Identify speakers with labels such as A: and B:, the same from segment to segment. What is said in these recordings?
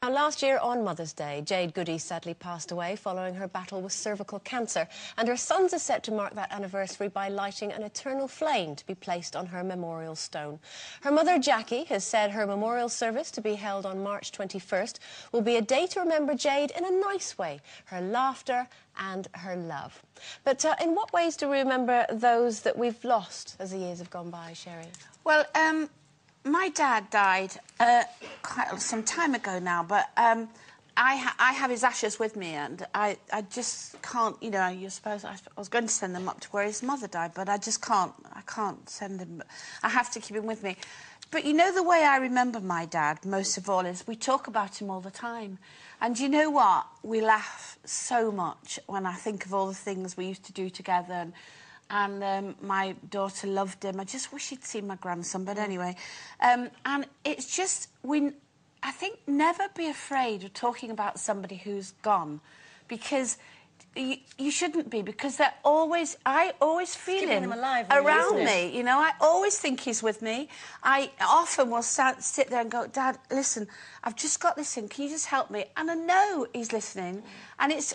A: Now, last year on Mother's Day, Jade Goody sadly passed away following her battle with cervical cancer, and her sons are set to mark that anniversary by lighting an eternal flame to be placed on her memorial stone. Her mother, Jackie, has said her memorial service, to be held on March 21st, will be a day to remember Jade in a nice way, her laughter and her love. But in what ways do we remember those that we've lost as the years have gone by, Sherry?
B: Well, my dad died quite some time ago now, but I have his ashes with me, and I just can't, you know, you suppose I was going to send them up to where his mother died, but I just can't. I can't send him. I have to keep him with me. But you know, the way I remember my dad most of all is we talk about him all the time. And you know what? We laugh so much when I think of all the things we used to do together. And my daughter loved him. I just wish she'd seen my grandson, but anyway. And it's just, I think, never be afraid of talking about somebody who's gone, because you shouldn't be, because I always feel him around me, you know. I always think he's with me. I often will sit there and go, Dad, listen, I've just got this thing, can you just help me? And I know he's listening, and it's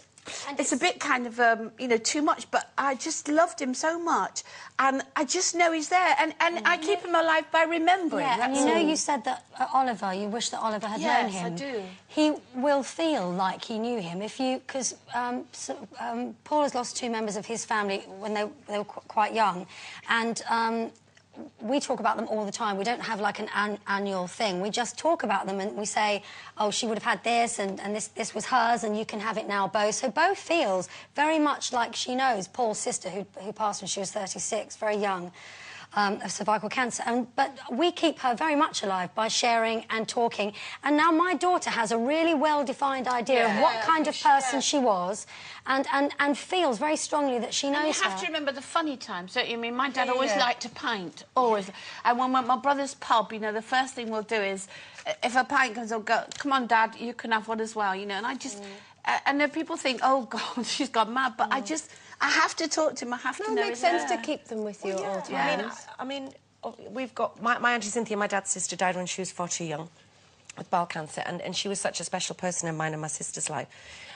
B: a bit kind of, you know, too much, but I just loved him so much, and I just know he's there, and I keep him alive by remembering.
C: Yeah, and you know, you said that Oliver, you wish that Oliver had known him.
B: Yes, I do.
C: He will feel like he knew him if you, because Paul has lost two members of his family when they were quite young, and we talk about them all the time. We don't have, like, an annual thing. We just talk about them and we say, oh, she would have had this, and this was hers, and you can have it now, Bo. So Bo feels very much like she knows Paul's sister, who passed when she was 36, very young, of cervical cancer. But we keep her very much alive by sharing and talking. And now my daughter has a really well-defined idea of what kind of person she was, and feels very strongly that she knows her.
B: You have to remember the funny times, don't you? I mean, my dad always liked a pint, always. And when we're at my brother's pub, you know, the first thing we'll do is, if a pint comes, I'll go, come on, Dad, you can have one as well, you know. And I just... and then people think, oh, God, she's gone mad, but I have to talk to him, I have to know.
A: It makes sense to keep them with you at all times.
D: Yeah. I mean, we've got... My Auntie Cynthia, my dad's sister, died when she was far too young with bowel cancer, and she was such a special person in mine and my sister's life.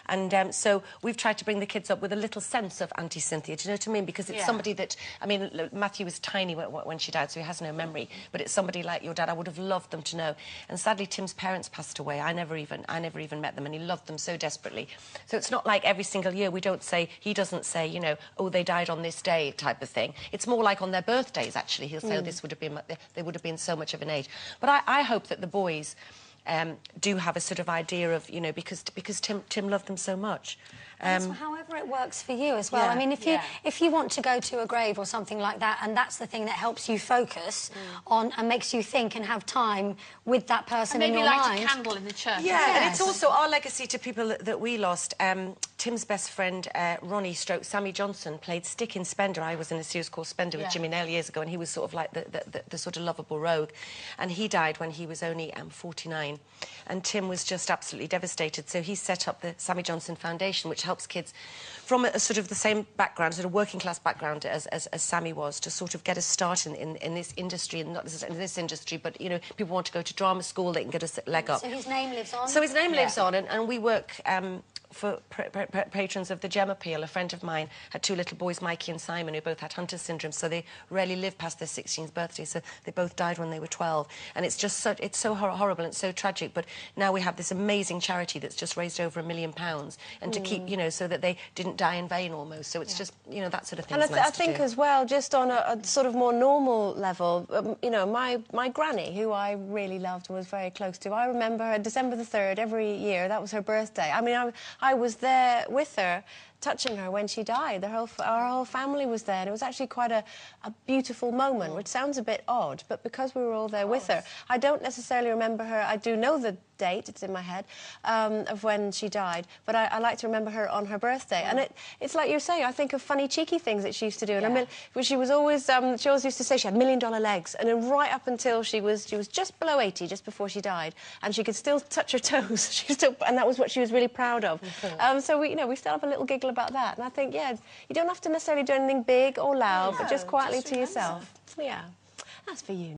D: And so we've tried to bring the kids up with a little sense of Auntie Cynthia, do you know what I mean? Because it's somebody that... I mean, Matthew was tiny when she died, so he has no memory, but it's somebody like your dad I would have loved them to know. And sadly, Tim's parents passed away. I never even met them, and he loved them so desperately. So it's not like every single year he doesn't say, you know, oh, they died on this day type of thing. It's more like on their birthdays, actually. He'll say, oh, this would have been... They would have been so much of an age. But I hope that the boys... do have a sort of idea of, you know, because Tim loved them so much.
C: However it works for you as well. I mean, if you want to go to a grave or something like that, and that's the thing that helps you focus on and makes you think and have time with that person in your mind.
B: Maybe light a candle in the church.
D: Yeah, and it's also our legacy to people that we lost. Tim's best friend, Ronnie / Sammy Johnson, played Stick in Spender. I was in a series called Spender with Jimmy Nail years ago, and he was sort of like the sort of lovable rogue. And he died when he was only 49. And Tim was just absolutely devastated. So he set up the Sammy Johnson Foundation, which helps kids from a sort of the same background, sort of working-class background as Sammy was, to sort of get a start in this industry, and not in this industry, but, you know, people want to go to drama school, they can get a leg up.
C: So his name lives on?
D: So his name lives on, and we work... for patrons of the Gem Appeal. A friend of mine had two little boys, Mikey and Simon, who both had Hunter syndrome, so they rarely lived past their 16th birthday, so they both died when they were 12. And it's just so... It's so horrible and so tragic, but now we have this amazing charity that's just raised over £1 million, and to keep, you know, so that they didn't die in vain almost. So it's just, you know, that sort of thing.
A: And I think as well, just on a sort of more normal level, you know, my granny, who I really loved and was very close to, I remember her December the 3rd every year. That was her birthday. I mean, I was there with her, touching her when she died. Our whole family was there, and it was actually quite a beautiful moment, which sounds a bit odd, but because we were all there with her, I don't necessarily remember her. I do know the date, it's in my head, of when she died, but I like to remember her on her birthday. And it's like you're saying, I think of funny, cheeky things that she used to do. And I mean, she was always, she always used to say she had $1 million legs, and then right up until she was just below 80, just before she died, and she could still touch her toes. And that was what she was really proud of. So we, you know, we still have a little giggle about that. And I think, yeah, you don't have to necessarily do anything big or loud, but just quietly to yourself. Yeah, that's for you.